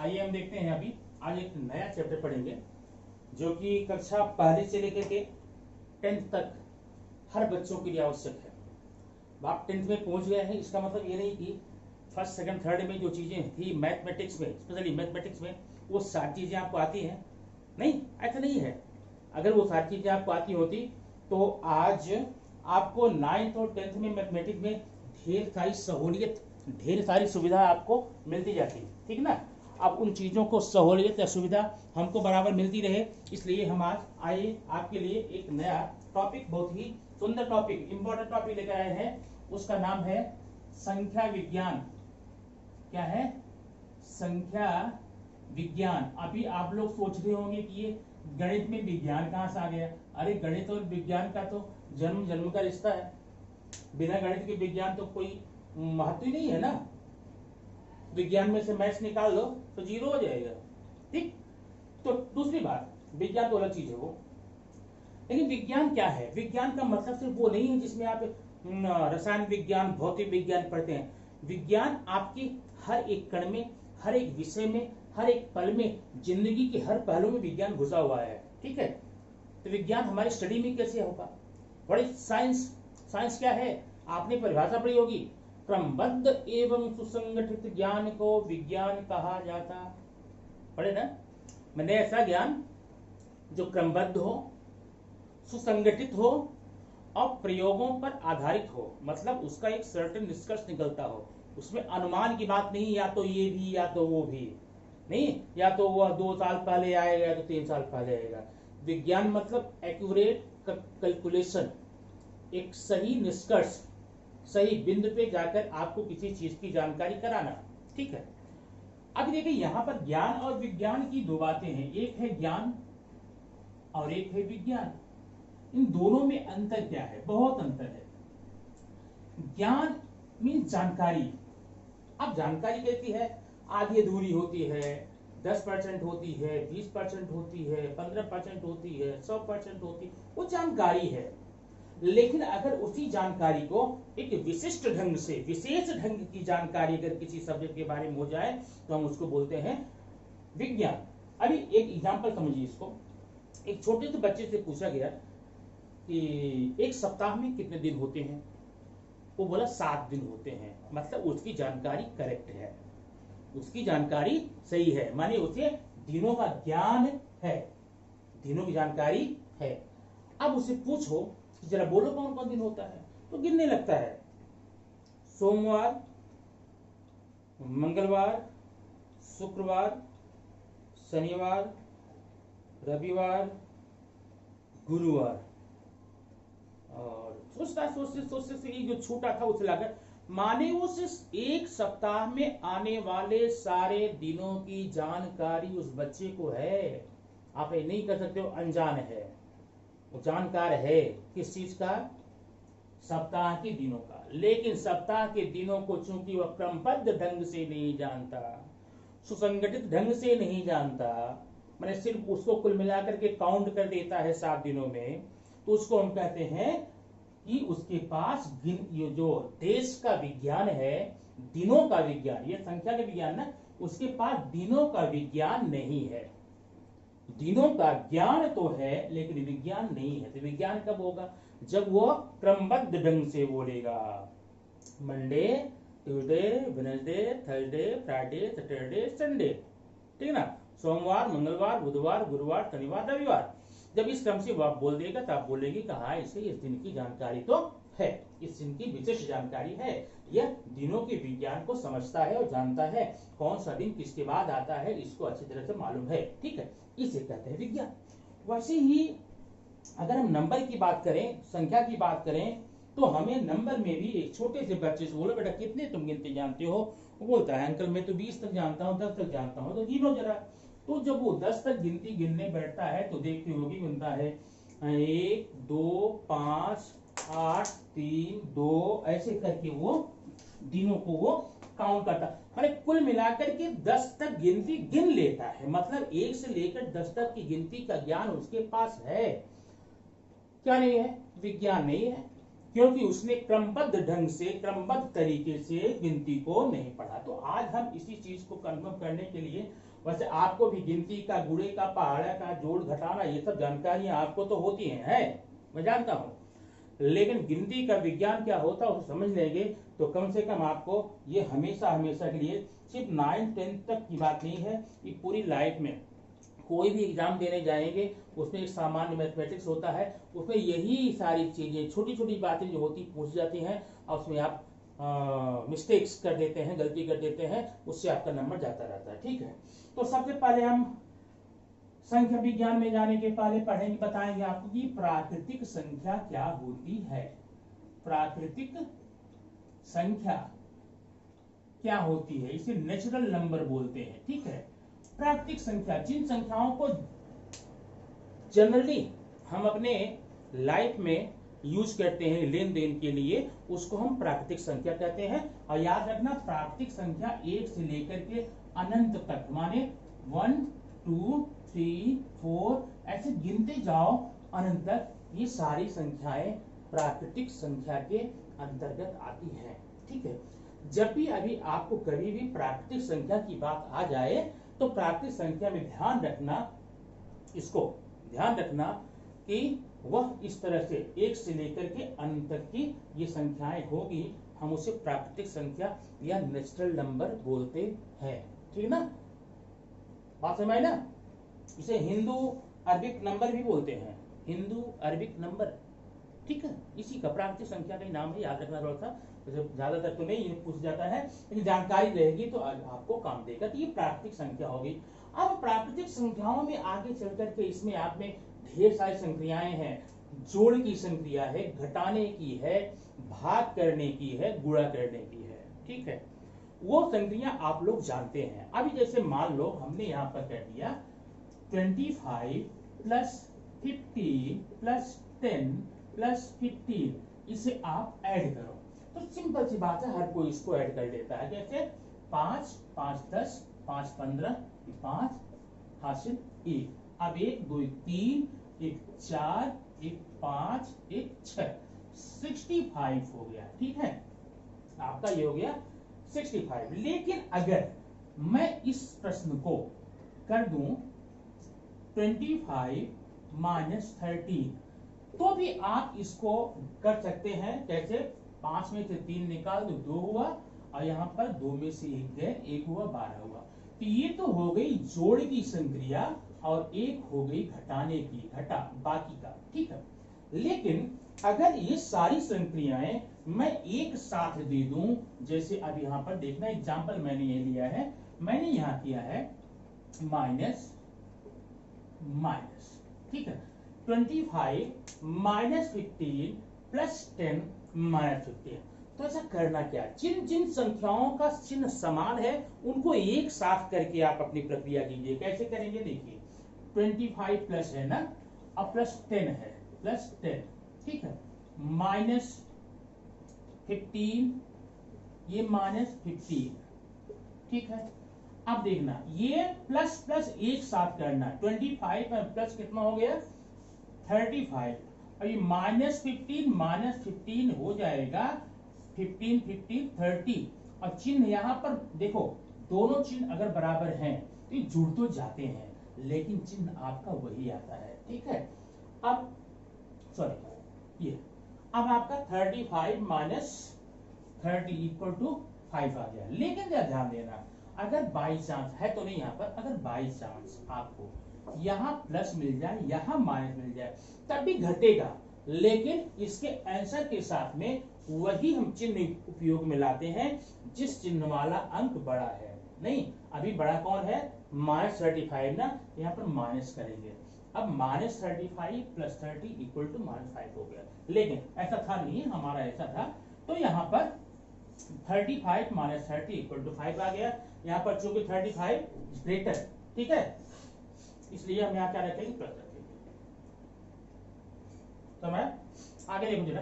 आइए हम देखते हैं अभी आज एक नया चैप्टर पढ़ेंगे जो कि कक्षा पहली से लेकर के 10th तक हर बच्चों के लिए आवश्यक है। आप 10th में पहुंच गए हैं, इसका मतलब ये नहीं कि फर्स्ट सेकंड थर्ड में जो चीजें थी मैथमेटिक्स में, स्पेशली मैथमेटिक्स में, वो सारी चीजें आपको आती हैं। नहीं, ऐसा नहीं है। अगर वो सारी चीजें आपको आती होती तो आज आपको 9th और 10th में मैथमेटिक्स में ढेर सारी सहूलियत, ढेर सारी सुविधा आपको मिलती जाती, ठीक ना। अब उन चीजों को सहूलियत या सुविधा हमको बराबर मिलती रहे, इसलिए हम आज आए आपके लिए एक नया टॉपिक, बहुत ही सुंदर टॉपिक, इंपॉर्टेंट टॉपिक लेकर आए हैं। उसका नाम है संख्या विज्ञान। क्या है? संख्या विज्ञान। अभी आप लोग सोच रहे होंगे कि ये गणित में विज्ञान कहां से आ गया। अरे गणित और विज्ञान का तो जन्म जन्म का रिश्ता है। बिना गणित के विज्ञान तो कोई महत्व ही नहीं है ना। विज्ञान में से मैथ्स निकाल लो तो जीरो हो जाएगा, ठीक। तो दूसरी बात, विज्ञान तो अलग चीज है वो, लेकिन विज्ञान क्या है? विज्ञान का मतलब सिर्फ वो नहीं है जिसमें आप रसायन विज्ञान, भौतिक विज्ञान पढ़ते हैं। विज्ञान आपकी हर एक कण में, हर एक विषय में, हर एक पल में, जिंदगी के हर पहलू में विज्ञान घुसा हुआ है, ठीक है। तो विज्ञान हमारी स्टडी में कैसे होगा? बड़ी साइंस। साइंस क्या है? आपने परिभाषा पढ़ी होगी, क्रमबद्ध एवं सुसंगठित ज्ञान को विज्ञान कहा जाता। पढ़े ना? मैंने ऐसा ज्ञान जो क्रमबद्ध हो, सुसंगठित हो और प्रयोगों पर आधारित हो, मतलब उसका एक सर्टेन निष्कर्ष निकलता हो। उसमें अनुमान की बात नहीं, या तो ये भी या तो वो भी नहीं, या तो वह 2 साल पहले आएगा या तो 3 साल पहले आएगा। विज्ञान मतलब एक्यूरेट कैलकुलेशन, एक सही निष्कर्ष, सही बिंदु पे जाकर आपको किसी चीज की जानकारी कराना, ठीक है। अब देखिए यहाँ पर ज्ञान और विज्ञान की दो बातें हैं, एक है ज्ञान और एक है विज्ञान। इन दोनों में अंतर क्या है? बहुत अंतर है। ज्ञान मीन जानकारी। अब जानकारी कैसी है? आधी अधूरी होती है, 10% होती है, 20% होती है, 15% होती है, 100% होती है, वो जानकारी है। लेकिन अगर उसी जानकारी को एक विशिष्ट ढंग से, विशेष ढंग की जानकारी अगर किसी सब्जेक्ट के बारे में हो जाए तो हम उसको बोलते हैं विज्ञान। अभी एक एग्जांपल समझिए इसको। एक छोटे से बच्चे से पूछा गया कि एक सप्ताह में कितने दिन होते हैं? वो बोला 7 दिन होते हैं। मतलब उसकी जानकारी करेक्ट है, उसकी जानकारी सही है, माने उसे दिनों का ज्ञान है, दिनों की जानकारी है। अब उसे पूछो कि जरा बोलो कौन कौन दिन होता है, तो गिनने लगता है। सोमवार, मंगलवार, शुक्रवार, शनिवार, रविवार, गुरुवार, और सोचते से जो छूटा था उसे लाकर, माने वो सिर्फ एक सप्ताह में आने वाले सारे दिनों की जानकारी उस बच्चे को है। आप ये नहीं कर सकते हो अनजान है, वो जानकार है। किस चीज का? सप्ताह के दिनों का। लेकिन सप्ताह के दिनों को चूंकि वह क्रमबद्ध ढंग से नहीं जानता, सुसंगठित ढंग से नहीं जानता, मैंने सिर्फ उसको कुल मिलाकर के काउंट कर देता है 7 दिनों में, तो उसको हम कहते हैं कि उसके पास ये जो देश का विज्ञान है, दिनों का विज्ञान, ये संख्या का विज्ञान ना, उसके पास दिनों का विज्ञान नहीं है। दिनों का ज्ञान तो है लेकिन विज्ञान नहीं है। तो विज्ञान कब होगा? जब वो क्रमबद्ध ढंग से बोलेगा। Monday, Tuesday, Wednesday, Thursday, Friday, Saturday, Sunday, ठीक है ना। सोमवार, मंगलवार, बुधवार, गुरुवार, शनिवार, रविवार। जब इस क्रम से आप बोल देगा तो आप बोलेगी कि हाँ, इसे इस दिन की जानकारी तो है, इस दिन की विशेष जानकारी है। यह दिनों के विज्ञान को समझता है और जानता है, कौन सा दिन किसके बाद आता है, इसको अच्छी तरह से मालूम है, ठीक है। इसे कहते हैं विज्ञान। वैसे ही अगर हम नंबर की बात करें, संख्या की बात करें, तो हमें नंबर में भी एक छोटे से बच्चे से बोलो बेटा कितने तुम गिनते जानते हो? वो बोलता है अंकल मैं तो 20 तक जानता हूँ, 10 तक जानता हूँ। तो गिनो जरा। तो जब वो 10 तक गिनती गिनने बैठता है तो देखती होगी गिनता है 1, 2, 5, 8, 3, 2, ऐसे करके वो दिनों को वो काउंट करता, माने कुल मिलाकर के 10 तक गिनती गिन लेता है। मतलब 1 से लेकर 10 तक की गिनती का ज्ञान उसके पास है। क्या नहीं है? विज्ञान नहीं है, क्योंकि उसने क्रमबद्ध ढंग से, क्रमबद्ध तरीके से गिनती को नहीं पढ़ा। तो आज हम इसी चीज को कंफर्म करने के लिए वैसे आपको भी गिनती का, गुणे का, पहाड़ा का, जोड़ घटाना, ये सब जानकारियां आपको तो होती हैं, मैं जानता हूं, लेकिन गिनती का विज्ञान क्या होता है उसे समझ लेंगे तो कम से कम आपको ये हमेशा हमेशा के लिए, सिर्फ 9th-10th तक की बात नहीं है, ये पूरी लाइफ में कोई भी एग्जाम देने जाएंगे उसमें एक सामान्य मैथमेटिक्स होता है, उसमें यही सारी चीजें, छोटी छोटी बातें जो होती पूछ जाती हैं और उसमें आप मिस्टेक्स कर देते हैं, गलती कर देते हैं, उससे आपका नंबर जाता रहता है। ठीक है, तो सबसे पहले हम संख्या विज्ञान में जाने के पहले पढ़ेंगे, बताएंगे आपको कि प्राकृतिक संख्या क्या होती है। प्राकृतिक संख्या क्या होती है, इसे नेचुरल नंबर बोलते हैं। ठीक है, प्राकृतिक संख्या जिन संख्याओं को जनरली हम अपने लाइफ में यूज करते हैं लेन देन के लिए, उसको हम प्राकृतिक संख्या कहते हैं। और याद रखना, प्राकृतिक संख्या 1 से लेकर के अनंत तक, माने 1 2 3 4 ऐसे गिनते जाओ अनंत तक, ये सारी संख्याएं प्राकृतिक संख्या के अंतर्गत आती हैं। ठीक है, जब भी अभी आपको कभी भी प्राकृतिक संख्या की बात आ जाए तो प्राकृतिक संख्या में ध्यान रखना, इसको ध्यान रखना कि वह इस तरह से 1 से लेकर के अनंत तक की ये संख्याएं होगी, हम उसे प्राकृतिक संख्या या नेचुरल नंबर बोलते हैं। ठीक ना, बात समझ ना। इसे हिंदू अरबिक नंबर भी बोलते हैं, हिंदू अरबिक नंबर। ठीक है, इसी का प्राकृतिक संख्या का ही नाम है, याद रखना थोड़ा सा, ज्यादातर तो नहीं पूछ जाता है, लेकिन जानकारी रहेगी तो आपको काम देगा। तो ये प्राकृतिक संख्या होगी। अब प्राकृतिक संख्याओं में आगे चल करके इसमें आप में ढेर सारी संक्रियाएं हैं, जोड़ की संक्रिया है, घटाने की है, भाग करने की है, गुणा करने की है। ठीक है, वो संक्रिया आप लोग जानते हैं। अभी जैसे मान लो हमने यहाँ पर कर दिया 25 प्लस 15 प्लस 10 प्लस 15, इसे आप ऐड करो तो सिंपल सी बात है, हर कोई इसको ऐड कर लेता है। जैसे 5 5 10 5 15 5 हासिल 1, अब 1 2 3 1 4 1 5 1 6, 65 हो गया। ठीक है, आपका ये हो गया 65। लेकिन अगर मैं इस प्रश्न को कर दूं 25 माइनस 13, तो भी आप इसको कर सकते हैं। कैसे, 5 में से 3 निकाल दो, 2 हुआ, और यहाँ पर 2 में से 1 गए, 1 हुआ, 12 हुआ। तो ये तो हो गई जोड़ की संक्रिया, और एक हो गई घटाने की, घटा बाकी का। ठीक है, लेकिन अगर ये सारी संक्रियाएं मैं एक साथ दे दूं, जैसे अब यहाँ पर देखना, एग्जाम्पल मैंने ये लिया है, मैंने यहाँ किया है माइनस माइनस। ठीक है, 25 माइनस 15 प्लस 10 माइनस 15। तो ऐसा करना क्या, जिन जिन संख्याओं का चिन्ह समान है उनको एक साथ करके आप अपनी प्रक्रिया कीजिए। कैसे करेंगे, देखिए 25 प्लस है ना, अब प्लस 10 है, प्लस 10। ठीक है, माइनस 15, ये माइनस 15। ठीक है, अब देखना, ये प्लस प्लस एक साथ करना, 25 में प्लस कितना हो गया 35, और ये माइनस 15 हो जाएगा 15 15 30। और चिन्ह यहाँ पर देखो, दोनों चिन्ह अगर बराबर हैं तो ये जुड़ तो जाते हैं, लेकिन चिन्ह आपका वही आता है। ठीक है, अब सॉरी, ये अब आपका 35 माइनस 30 इक्वल टू 5 आ गया। लेकिन क्या ध्यान देना, अगर बाई चांस है तो नहीं, यहाँ पर अगर बाई चांस आपको यहाँ प्लस मिल जाए, यहाँ माइनस मिल जाए, तब भी घटेगा, लेकिन इसके आंसर के साथ में वही हम चिन्ह उपयोग में लाते हैं जिस चिन्ह वाला अंक बड़ा है। नहीं, अभी बड़ा कौन है, माइनस 35 ना, यहाँ पर माइनस करेंगे। अब माइनस 35 प्लस 30 इक्वल टू -5 हो गया, लेकिन ऐसा था नहीं, हमारा ऐसा था, तो यहाँ पर 35 माइनस 30 इक्वल टू 5 आ गया। यहाँ पर चूंकि 35 ग्रेटर, ठीक है, इसलिए हम यहाँ क्या रखेंगे, प्लस रखेंगे। तो मैं आगे देखो जरा,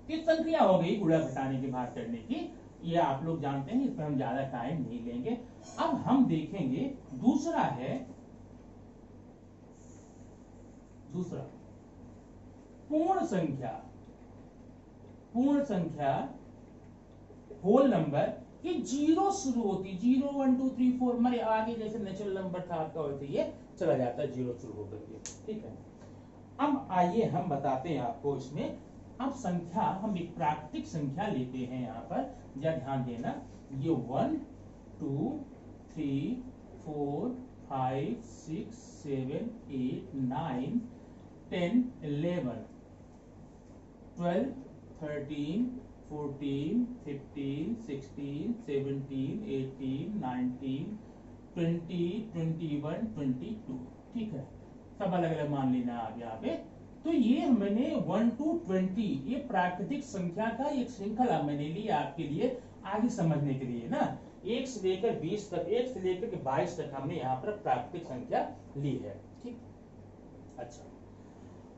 किस संक्रिया हो गई गुणा घटाने की, भाग करने की, ये आप लोग जानते हैं, इस पर हम ज्यादा टाइम नहीं लेंगे। अब हम देखेंगे दूसरा है, दूसरा पूर्ण संख्या। पूर्ण संख्या होल नंबर ये जीरो शुरू होती, 0 1 2 3 4 हमारे आगे जैसे नेचुरल नंबर था आपका वैसे ये चला जाता है जीरो शुरू होकर के। ठीक है, अब आइए हम बताते हैं आपको इसमें। अब संख्या हम एक प्राकृतिक संख्या लेते हैं यहाँ पर, या ध्यान देना, ये 1 2 3 4 5 6 7 8 9 10 11 12 13 14 15 16 17 18 19 20 21 22। ठीक है, सब अलग अलग मान लेना आ गया पे। तो ये मैंने 1 to 20 ये प्राकृतिक संख्या का एक श्रृंखला मैंने लिया आपके लिए आगे समझने के लिए ना। 1 से लेकर 20 तक, 1 से लेकर 22 तक हमने यहाँ पर प्राकृतिक संख्या ली है। ठीक, अच्छा,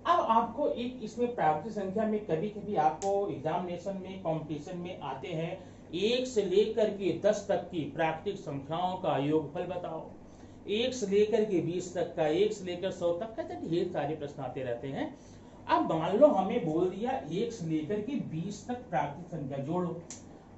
अब आपको एक इसमें प्राकृतिक संख्या में कभी कभी आपको एग्जामिनेशन में कंपटीशन में आते हैं 1 से लेकर के 10 तक की प्राकृतिक संख्याओं का योगफल बताओ, 1 से लेकर के 20 तक का, 1 से लेकर 100 तक का, ढेर सारे प्रश्न आते रहते हैं। अब मान लो हमें बोल दिया 1 से लेकर के 20 तक प्राकृतिक संख्या जोड़ो।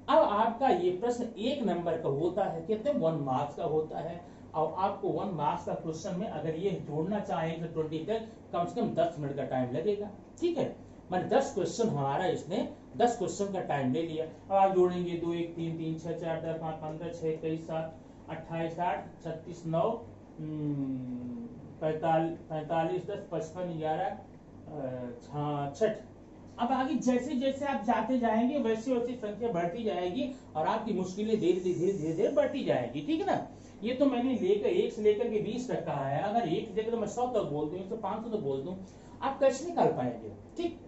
अब आपका ये प्रश्न 1 नंबर का होता है, कितने 1 मार्क्स का होता है, और आपको 1 मार्क्स का क्वेश्चन में अगर ये जोड़ना चाहें तो 20 तक कम से कम 10 मिनट का टाइम लगेगा। ठीक है, मैंने 10 क्वेश्चन हमारा इसने 10 क्वेश्चन का टाइम ले लिया। अब आप जोड़ेंगे 2 1 3 3 6 4 10 5 15 6 21 7 28 8 36 9 45 10 55 11 66। अब आगे जैसे जैसे आप जाते जाएंगे वैसे वैसे संख्या बढ़ती जाएगी और आपकी मुश्किलें धीरे धीरे धीरे धीरे बढ़ती जाएगी। ठीक है ना, ये तो मैंने लेकर 1 से लेकर के 20 तक कहा है। अगर 1 से लेकर मैं 100 तक बोल दूं, 500 तक बोल दूं, आप कैसे निकाल पाएंगे? ठीक,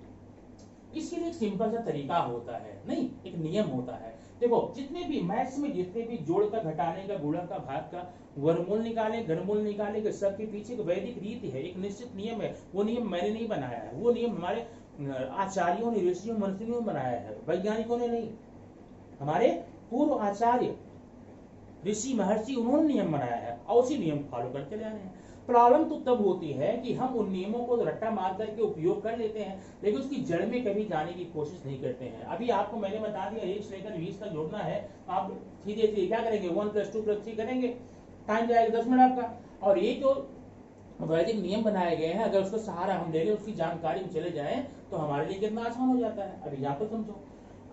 इसके लिए एक सिंपल सा तरीका होता है, नहीं एक नियम होता है। देखो, जितने भी मैथ्स में जितने भी जोड़ का, घटाने का, गुणा का, भाग का, वर्गमूल निकाले, घनमूल निकाले, सबके पीछे एक वैदिक रीति है, एक निश्चित नियम है। वो नियम मैंने नहीं बनाया है, वो नियम हमारे आचार्यों ने, ऋषियों, मंत्रियों ने बनाया है, वैज्ञानिकों ने नहीं। हमारे पूर्व आचार्य ऋषि महर्षि उन्होंने नियम बनाया है और उसी नियम फॉलो करते जा रहे हैं। प्रॉब्लम तो तब होती है कि हम उन नियमों को रट्टा मार करके उपयोग कर लेते हैं, लेकिन उसकी जड़ में कभी जाने की कोशिश नहीं करते हैं। अभी आपको मैंने बता दिया 1 से लेकर 20 तक जोड़ना है, आप सीधे सीधे क्या करेंगे, 1 + 2 + 3 करेंगे, टाइम जाएगा 10 मिनट आपका। और ये जो वैदिक नियम बनाए गए हैं, अगर उसका सहारा हम ले लें, उसकी जानकारी में चले जाए तो हमारे लिए कितना आसान हो जाता है। अभी यहाँ पर समझो,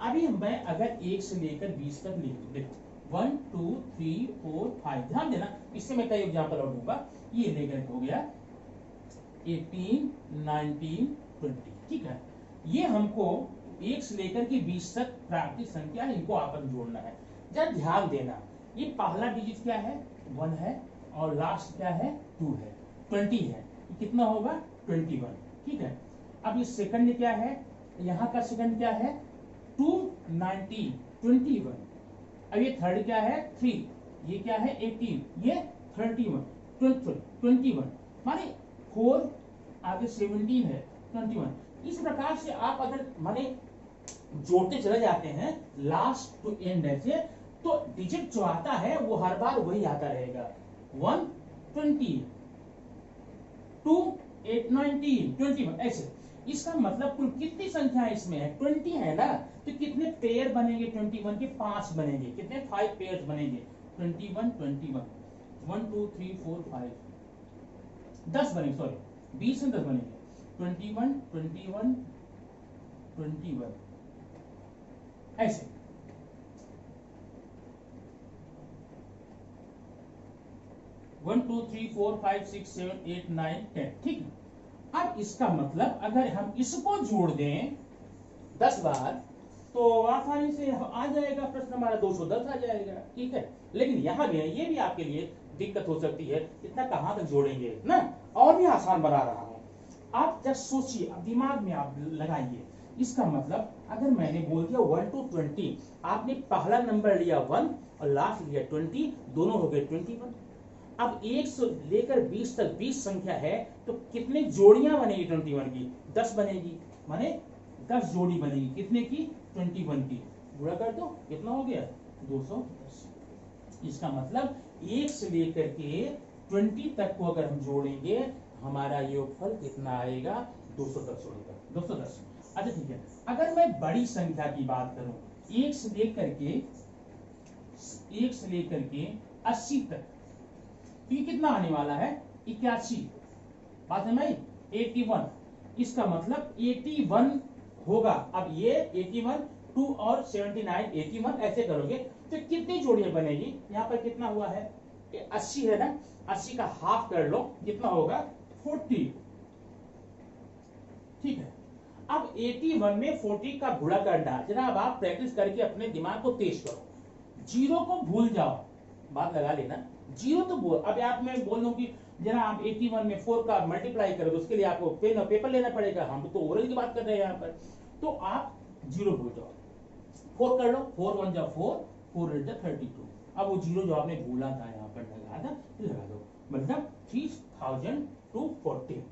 अभी मैं अगर 1 से लेकर 20 तक लिख 1 2 3 4 5, ध्यान देना, इससे मैं कई एग्जाम्पल और दूंगा। ये लेकर हो गया 18 19 20। ठीक है, ये हमको 1 से लेकर के 20 तक प्राकृतिक संख्या, इनको आपस में जोड़ना है। जरा ध्यान देना, ये पहला डिजिट क्या है, 1 है, और लास्ट क्या है, 2 है, 20 है, कितना होगा 21। ठीक है, अब ये सेकंड क्या है, यहाँ का सेकंड क्या है 2 19 21। अब ये थर्ड क्या है 3, ये क्या है 18, ये 31 21, माने 4 आगे 17 है 21। इस प्रकार से आप अगर माने जोड़ते चले जाते हैं लास्ट टू एंड ऐसे, तो डिजिट जो आता है वो हर बार वही आता रहेगा। 1 20 2 8 19 21 ऐसे। इसका मतलब कुल कितनी संख्या इसमें है, 20 है ना, तो कितने पेयर बनेंगे 21 के, 5 बनेंगे, कितने 5 पेयर बनेंगे, 21 21 1 2 3 4 5 10 बनेंगे, सॉरी 20 में 10 बनेंगे, 21 21 21 ऐसे। वन 2 3 4 5 6 7 8 9 10। ठीक है, अब इसका मतलब अगर हम इसको जोड़ दें 10 बार तो आसानी से आ जाएगा प्रश्न हमारा, 210 आ जाएगा। ठीक है, लेकिन यहाँ भी ये भी आपके लिए दिक्कत हो सकती है, इतना कहाँ तक जोड़ेंगे ना, और भी आसान बना रहा हूँ। आप जब सोचिए, अब दिमाग में आप लगाइए, इसका मतलब अगर मैंने बोल दिया 1 to 20, आपने पहला नंबर लिया 1 और लास्ट लिया 20, दोनों हो गए 21। अब 1 से लेकर 20 तक 20 संख्या है, तो कितने जोड़ियां बनेगी 21 की, 10 बनेगी, माने 10 जोड़ी बनेगी, कितने की 21 की, पूरा कर दो, कितना हो गया 210। इसका मतलब 1 से लेकर के 20 तक को अगर हम जोड़ेंगे हमारा योगफल कितना आएगा, 210 होगा, 210। अच्छा ठीक है, अगर मैं बड़ी संख्या की बात करूं, 1 से लेकर के 1 से लेकर के 80 तक, तो ये कितना आने वाला है 81, बात है भाई 81, इसका मतलब 81 होगा। अब ये 81 2 और 79 81 ऐसे करोगे तो कितनी जोड़ियां बनेगी, यहाँ पर कितना हुआ है 80 है ना, 80 का हाफ कर लो कितना होगा 40, ठीक है। अब 81 में 40 का गुणा करना, जनाब आप प्रैक्टिस करके अपने दिमाग को तेज करो, जीरो को भूल जाओ, बात लगा लेना, जीरो तो बोल, अब आप मैं बोल दूं कि जरा आप 81 में 4 का मल्टीप्लाई करोगे, उसके लिए आपको पेन और पेपर लेना पड़ेगा, हम तो ओरल की बात कर रहे हैं यहाँ पर, तो आप जीरो भूल जाओ, 4 कर लो, 4 1 जा 4, 4 8 जा 32, अब वो जीरो जो आपने भूला था यहाँ पर लगा था, लगा दो, मतलब 3240,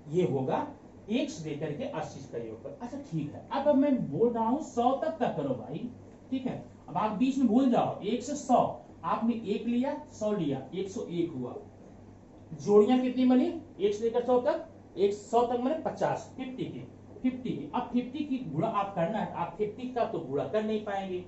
ये होगा 1 से लेकर के 80 का योग। अच्छा ठीक है, अब मैं बोल रहा हूँ 100 तक का करो भाई, ठीक है। अब आप बीच में भूल जाओ, 1 से 100, आपने 1 लिया 100 लिया, 101 हुआ, जोड़ियां कितनी बनी 1 से लेकर 100 तक, 100 तक मैंने 50, 50 की, अब 50 की गुणा आप करना है, आप 50 का तो गुणा कर नहीं पाएंगे,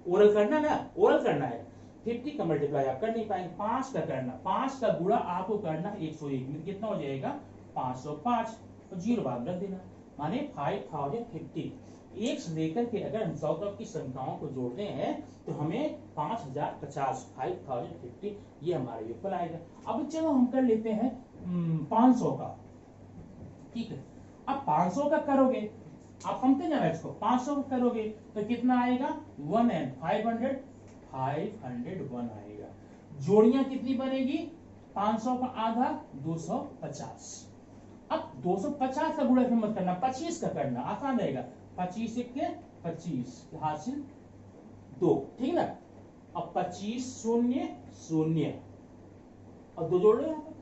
ओरल करना ना, ओरल करना है, 50 का मल्टीप्लाई आप कर नहीं पाएंगे, 5 का करना, 5 का गुणा आपको करना 101 में, कितना हो जाएगा 505, तो जीरो बाद रख देना, माने 5050, 1 से लेकर के अगर हम 100 तक की संख्याओं को जोड़ते हैं तो हमें 5050 5050 ये हमारा योगफल आएगा। अब चलो हम कर लेते हैं 500 का, ठीक है। अब 500 का करोगे, आप समझते जाना इसको, 500 का करोगे तो कितना आएगा 1 and 501 आएगा, जोड़ियां कितनी बनेगी 500 का आधा 250, अब 250 का गुणा मत करना, 25 का करना, आसान रहेगा, 25 के 25 हासिल 2, ठीक ना। अब 25 0 0 और 2 जोड़ लो यहाँ पर,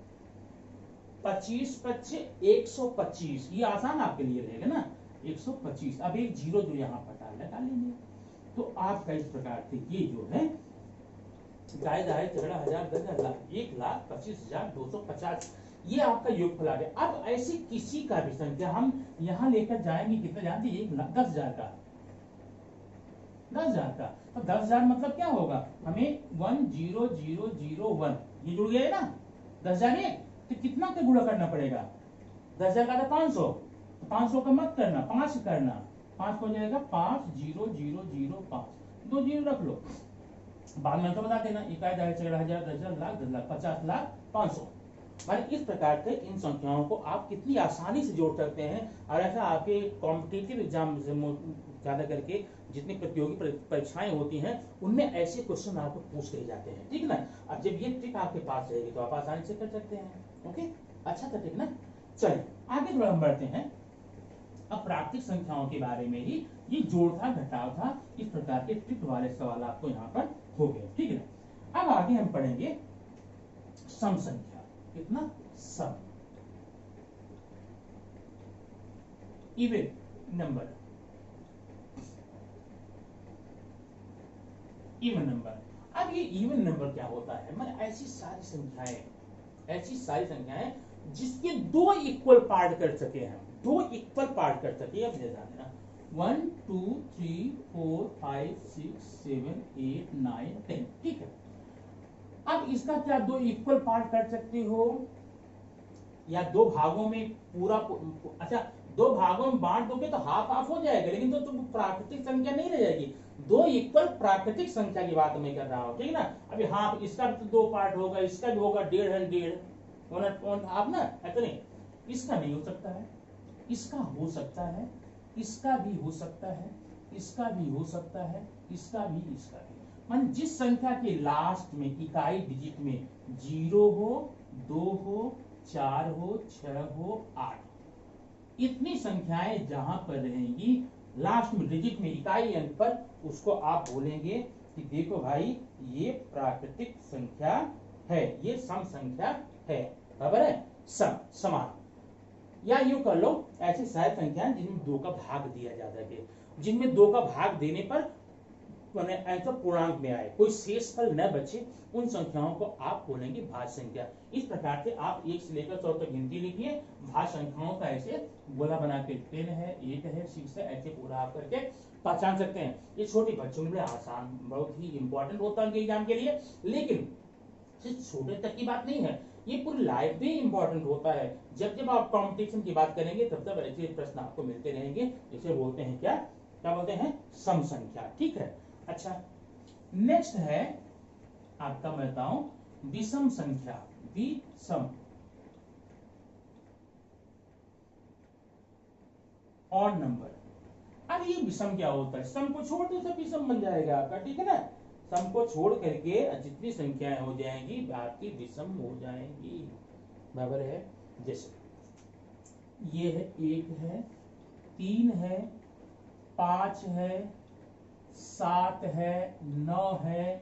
25 25 125, ये आसान आपके लिए रहेगा ना 125, अब एक जीरो जो यहाँ पर डाल लेंगे, तो आपका इस प्रकार से ये जो है कायदा है 13,000 10,000 लाख 1,25,250, ये आपका योगफल आ गया। अब ऐसे किसी का भी संख्या हम यहां लेकर जाएंगे, कितना जानते हैं 10,000 का, 10,000 का, तो 10,000 मतलब क्या होगा, हमें 10001 ये जुड़ गया ना 10,000, तो कितना का गुणा करना पड़ेगा, 10,000 का था 500, तो 500 का मत करना, 5 करना, 5 हो जाएगा 50005, 2 जीरो रख लो, बाद में तो बता देना, इकाई 14,000 10,000 लाख 10 लाख 50 लाख 500, माने इस प्रकार से इन संख्याओं को आप कितनी आसानी से जोड़ सकते हैं। और ऐसा आपके कॉम्पिटिटिव एग्जाम से ज्यादा करके जितनी प्रतियोगी परीक्षाएं होती हैं उनमें ऐसे क्वेश्चन आपको पूछ ले जाते हैं, ठीक ना। अब जब ये ट्रिक आपके पास रहेगी तो आप आसानी से कर सकते हैं, ओके, अच्छा था, ठीक ना। चलिए आगे थोड़ा हम बढ़ते हैं, अब प्राकृतिक संख्याओं के बारे में ही, ये जोड़ था घटाव था, इस प्रकार के ट्रिक वाले सवाल आपको यहाँ पर हो गए, ठीक है। अब आगे हम पढ़ेंगे सम संख्या, कितना सम, इवन नंबर, इवन नंबर। अब ये इवन नंबर क्या होता है, मतलब ऐसी सारी संख्याएं जिसके 2 इक्वल पार्ट कर सके हम, 2 इक्वल पार्ट कर सके, अब जैसा है ना 1 2 3 4 5 6 7 8 9 10, ठीक है। अब इसका क्या 2 इक्वल पार्ट कर सकते हो, या 2 भागों में पूरा, अच्छा 2 भागों में बांट दोगे तो हाफ हाफ हो जाएगा, लेकिन तो प्राकृतिक संख्या नहीं रह जाएगी, 2 इक्वल प्राकृतिक संख्या की बात मैं कर रहा हूं, ठीक है ना। अभी हाफ इसका भी तो 2 पार्ट होगा, इसका भी होगा 1.5 हाफ ना, है तो नहीं, इसका नहीं हो सकता है, इसका हो सकता है, इसका भी हो सकता है, इसका भी हो सकता है, इसका भी, इसका भी, मान जिस संख्या के लास्ट में इकाई डिजिट में 0 हो 2 हो 4 हो 6 हो 8, इतनी संख्याएं जहां पर रहेंगी लास्ट में डिजिट में इकाई अंक पर, उसको आप बोलेंगे कि देखो भाई ये प्राकृतिक संख्या है, ये सम संख्या है, बराबर है, समान। या यूं कर लो, ऐसी सारी संख्याएं जिनमें 2 का भाग दिया जाता है, जिनमें 2 का भाग देने पर तो पूर्णांक में आए, कोई शेषफल न बचे, उन संख्याओं को आप बोलेंगे भाज्य संख्या। इस प्रकार से आप 1 से लेकर 100 तक गिनती लिखिए, भाज्य संख्याओं का ऐसे गोला बना के 10 है, 8 है, 6 है, ऐसे पूरा आप करके पहचान सकते हैं। ये छोटे बच्चों के लिए आसान, बहुत ही इंपॉर्टेंट होता है उनके एग्जाम के लिए, लेकिन सिर्फ छोटे तक की बात नहीं है, ये पूरी लाइफ भी इंपॉर्टेंट होता है। जब जब आप कंपटीशन की बात करेंगे तब तब ऐसे प्रश्न आपको मिलते रहेंगे। इसे बोलते हैं क्या बोलते हैं, सम संख्या। ठीक है, अच्छा नेक्स्ट है आपका, मैं बताऊं, विषम संख्या, विषम ऑड नंबर। अब ये विषम क्या होता है, सम को छोड़ दो सब विषम बन जाएगा आपका, ठीक है ना। सम को छोड़ करके जितनी संख्याएं हो जाएंगी आपकी विषम हो जाएंगी, बराबर है। जैसे ये है 1 है, 3 है, 5 है, 7 है, 9 है,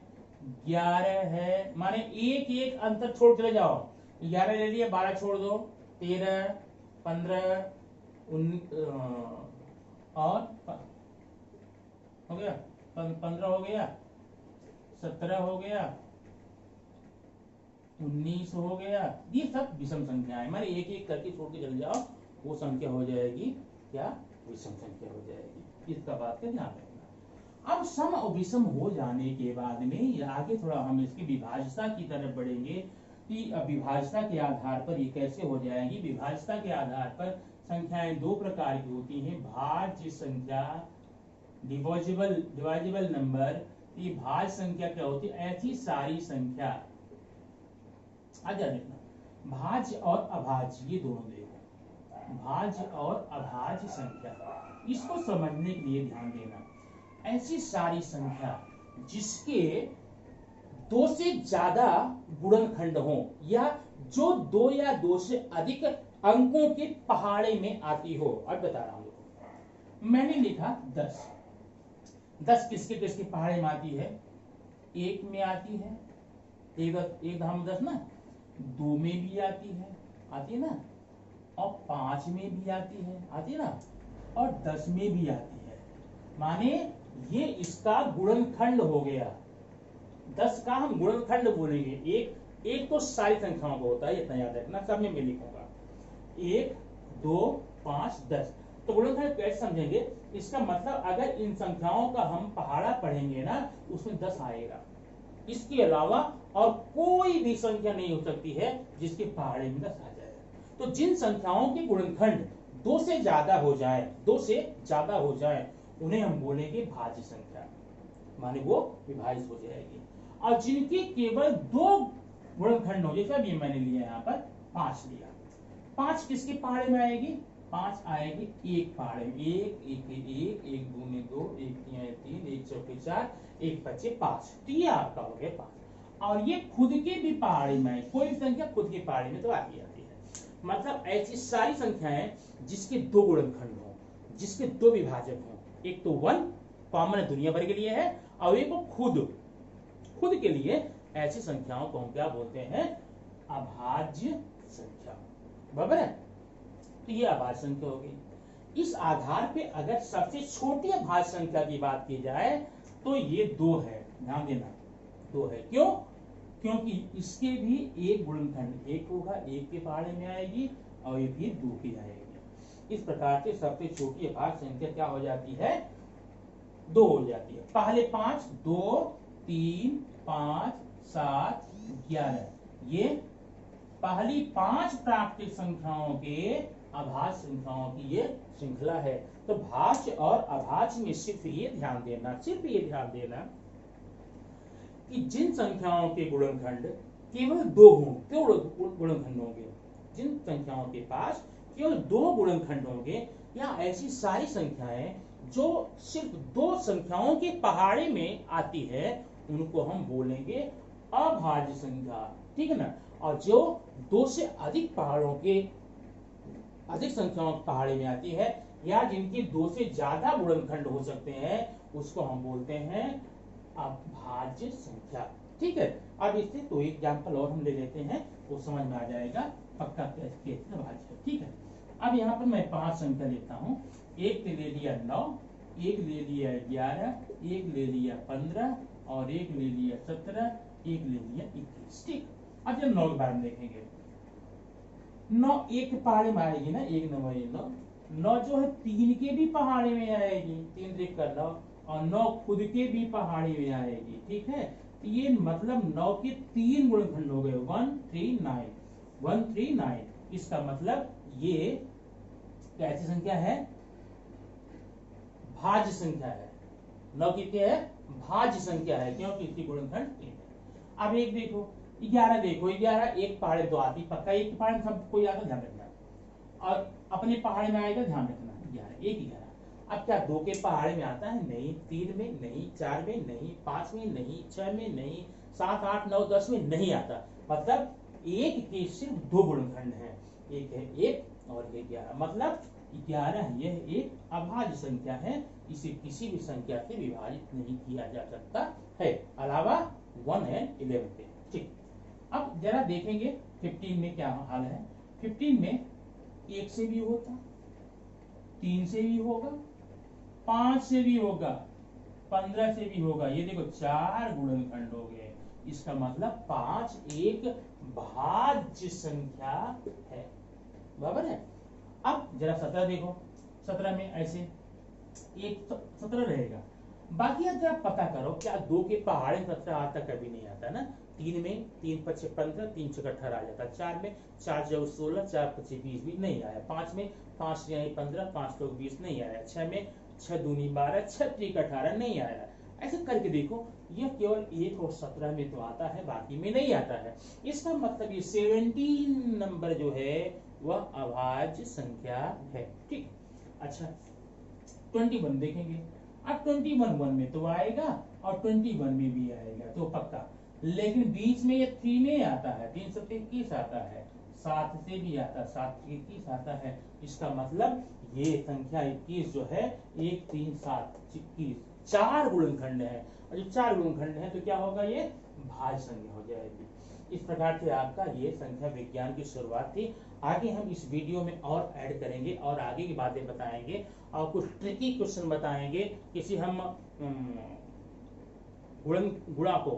11 है, माने एक एक अंतर छोड़ चले जाओ। 11 ले लिया, 12 छोड़ दो, 13, 15, 19 और हो गया 15 हो गया, 17 हो गया, 19 हो गया। ये सब विषम संख्याएं, माने एक एक करके छोड़ के चले जाओ, वो संख्या हो जाएगी क्या, विषम संख्या हो जाएगी। इसका बात का ध्यान रखना। अब सम और विषम हो जाने के बाद में आगे थोड़ा हम इसकी विभाज्यता की तरफ बढ़ेंगे कि विभाज्यता के आधार पर ये कैसे हो जाएगी। विभाज्यता के आधार पर संख्याएं दो प्रकार की होती हैं, भाज्य संख्या, डिवाइजेबल नंबर। ये भाज्य संख्या क्या होती है, ऐसी सारी संख्या, आगे देखना, भाज्य और अभाज्य, ये दोनों देखो, भाज्य और अभाज्य संख्या, इसको समझने के लिए ध्यान देना। ऐसी सारी संख्या जिसके 2 से ज्यादा गुणनखंड हो, या जो 2 या 2 से अधिक अंकों के पहाड़े में आती हो। अब बता रहा हूं, मैंने लिखा 10, 10 किसके किसके पहाड़े में आती है, 1 में आती है, एक धाम 10 ना, 2 में भी आती है ना, और 5 में भी आती है ना, और 10 में भी आती है। माने ये इसका गुणनखंड हो गया। 10 का हम गुणनखंड बोलेंगे। एक तो सारी संख्याओं को होता है, इतना याद रखना, सब में मैं लिखूंगा 1, 2, 5, 10। तो गुणनखंड कैसे समझेंगे, इसका मतलब अगर इन संख्याओं का हम पहाड़ा पढ़ेंगे ना, उसमें 10 आएगा। इसके अलावा और कोई भी संख्या नहीं हो सकती है जिसके पहाड़े में 10 आ जाए। तो जिन संख्याओं के गुणनखंड 2 से ज्यादा हो जाए, 2 से ज्यादा हो जाए, उन्हें हम बोलेंगे भाज्य संख्या, माने वो विभाजित हो जाएगी। और जिनके केवल 2 गुणनखंड हो, जैसे अभी मैंने लिया यहाँ पर 5 लिया, 5 किसके पहाड़े में आएगी, 5 आएगी एक पहाड़े में, 1, 1, 1, 2 में 2, 1, 3, 1 चौके 4, 1 बचे 5। तो ये आपका हो गया 5। और ये खुद के भी पहाड़ी में, कोई भी संख्या खुद के पहाड़ी में तो आती है। मतलब ऐसी सारी संख्याएं जिसके 2 गुणनखंड हो, जिसके 2 विभाजक हो, एक तो 1 कॉमन दुनिया भर के लिए है, और एक खुद के लिए, ऐसी संख्याओं को हम क्या बोलते हैं, अभाज्य संख्या, बराबर है। तो ये अभाज्य संख्या हो गई। इस आधार पे अगर सबसे छोटी अभाज्य संख्या की बात की जाए तो ये 2 है, ध्यान देना 2 है। क्यों, क्योंकि इसके भी एक गुणनखंड 1 होगा, 1 के पहाड़े में आएगी, और ये भी 2 की आएगी। इस प्रकार से सबसे छोटी अभाज्य संख्या क्या हो जाती है, 2 हो जाती है। पहले 5, 2, 3, 5, 7, 11, ये पहली 5 प्राकृतिक संख्याओं के अभाज्य संख्याओं की ये श्रृंखला है। तो भाज्य और अभाज्य में सिर्फ ये ध्यान देना कि जिन संख्याओं के गुणनखंड केवल 2 हों, केवल गुणनखंड होंगे, जिन संख्याओं के पास केवल 2 गुणनखंड होंगे, या ऐसी सारी संख्याएं जो सिर्फ 2 संख्याओं के पहाड़े में आती है, उनको हम बोलेंगे अभाज्य संख्या, ठीक है ना। और जो 2 से अधिक पहाड़ों के, अधिक संख्याओं के पहाड़े में आती है, या जिनकी 2 से ज्यादा गुणनखंड हो सकते हैं, उसको हम बोलते हैं अभाज्य संख्या, ठीक है। अब इससे तो एग्जाम्पल और हम ले लेते हैं, वो समझ में आ जाएगा पक्का कैसे अभाज्य, ठीक है। अब यहाँ पर मैं 5 संख्या लेता हूँ। 1 ने ले लिया 9, एक ले लिया 11, एक ले लिया 15 और एक ले लिया 17, एक ले लिया 21। ठीक, अब जब 9 के बारे में देखेंगे, 9 एक के पहाड़े में आएगी ना, 1 9 9, 9 जो है 3 के भी पहाड़े में आएगी, 3 देख कर 9, और 9 खुद के भी पहाड़े में आएगी। ठीक है, तो ये मतलब 9 के 3 गुणनखंड हो गए, 139, 139। इसका मतलब ये कैसी संख्या है, भाज्य संख्या है। 9 कितनी है, भाज्य संख्या है, क्योंकि इसकी गुणनखंड 3 है। अब एक देखो 11, देखो 11 एक पहाड़े दो आती, पक्का एक पहाड़े में सबको याद ध्यान रखना, और अपने पहाड़े में आएगा ध्यान रखना, 11 एक 11। अब क्या 2 के पहाड़े में आता है, नहीं, 3 में नहीं, 4 में नहीं, 5 में नहीं, 6 में नहीं, 7 8 9 10 में नहीं आता। मतलब एक के सिर्फ 2 गुणनखंड है, एक है 1 और ये 11, मतलब 11 यह एक अभाज्य संख्या है, इसे किसी भी संख्या से विभाजित नहीं किया जा सकता है, अलावा 1 एंड 11 के। ठीक, अब जरा देखेंगे 15 में क्या हाल है। 15 में 1 से भी होता, 3 से भी होगा, 5 से भी होगा, 15 से भी होगा। ये देखो 4 गुणनखंड हो गए, इसका मतलब 5 एक भाज्य संख्या है, बराबर है। अब जरा 17 देखो, 17 में ऐसे एक 17 रहेगा। बाकी अब जरा पता करो, क्या 2 के पहाड़े में 17 आता, कभी नहीं आता ना। 3 में 3 5 15, 3 6 18 आ जाता, 4 में 4 जो 16, 4 5 20 भी नहीं आया, 5 में 5 15, 5 लोग 20 नहीं आया, 6 में 6 दूनी 12, 6 3 18 नहीं आया। ऐसे करके देखो, यह केवल 1 और 17 में तो आता है, बाकी में नहीं आता है। इसका मतलब ये 17 नंबर जो है वह अभाज्य संख्या है। ठीक, अच्छा 21 देखेंगे। अब 21 1 में तो आएगा और 21 में भी आएगा तो पक्का, लेकिन बीच में ये 3 में आता है, 3 7 21 आता है, 7 से भी आता, 7 21 आता है। इसका मतलब ये संख्या 21 जो है 1 3 7 21 4 गुणनखंड है, और जब 4 गुणनखंड है तो क्या होगा, ये भाज्य संख्या हो जाएगी। इस प्रकार से आपका ये संख्या विज्ञान की शुरुआत थी। आगे हम इस वीडियो में और ऐड करेंगे और आगे की बातें बताएंगे, और कुछ ट्रिकी क्वेश्चन बताएंगे। किसी हम गुणा को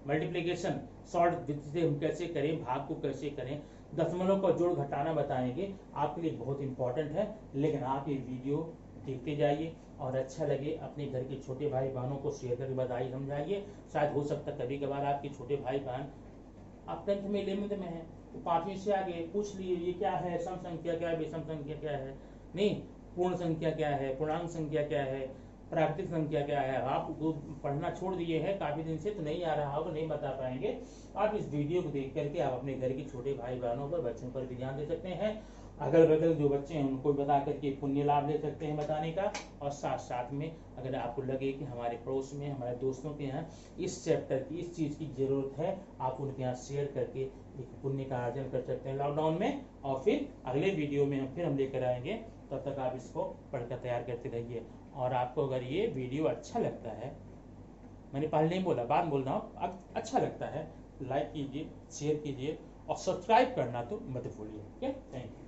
मल्टीप्लिकेशन शॉर्ट से हम कैसे करें, भाग को कैसे करें, दशमलव का जोड़ घटाना बताएंगे। आपके लिए बहुत इंपॉर्टेंट है, लेकिन आप ये वीडियो देखते जाइए, और अच्छा लगे अपने घर के छोटे भाई बहनों को शेयर करके बताइए, समझाइए। शायद हो सकता कभी कभार आपके छोटे भाई बहन आप 10th में 11th में है, तो 5वीं से आगे पूछ लिए ये क्या है, सम संख्या क्या है, विषम संख्या क्या है, नहीं पूर्ण संख्या क्या है, पूर्णांक संख्या क्या है, प्राकृतिक संख्या क्या है। आप पढ़ना छोड़ दिए हैं काफी दिन से, तो नहीं आ रहा होगा, नहीं बता पाएंगे। आप इस वीडियो को देख करके आप अपने घर के छोटे भाई बहनों पर, बच्चों पर भी ध्यान दे सकते हैं। अगल बगल जो बच्चे हैं उनको बता करके पुण्य लाभ ले सकते हैं बताने का। और साथ साथ में अगर आपको लगे कि हमारे पड़ोस में, हमारे दोस्तों के यहाँ इस चैप्टर की, इस चीज की जरूरत है, आप उनके यहाँ शेयर करके एक पुण्य का अर्जन कर सकते हैं लॉकडाउन में। और फिर अगले वीडियो में हम लेकर आएंगे, तब तक आप इसको पढ़कर तैयार करते रहिए। और आपको अगर ये वीडियो अच्छा लगता है, मैंने पहले नहीं बोला, बाद बोल रहा हूँ, अच्छा लगता है लाइक कीजिए, शेयर कीजिए, और सब्सक्राइब करना तो मत भूलिए। Thank you.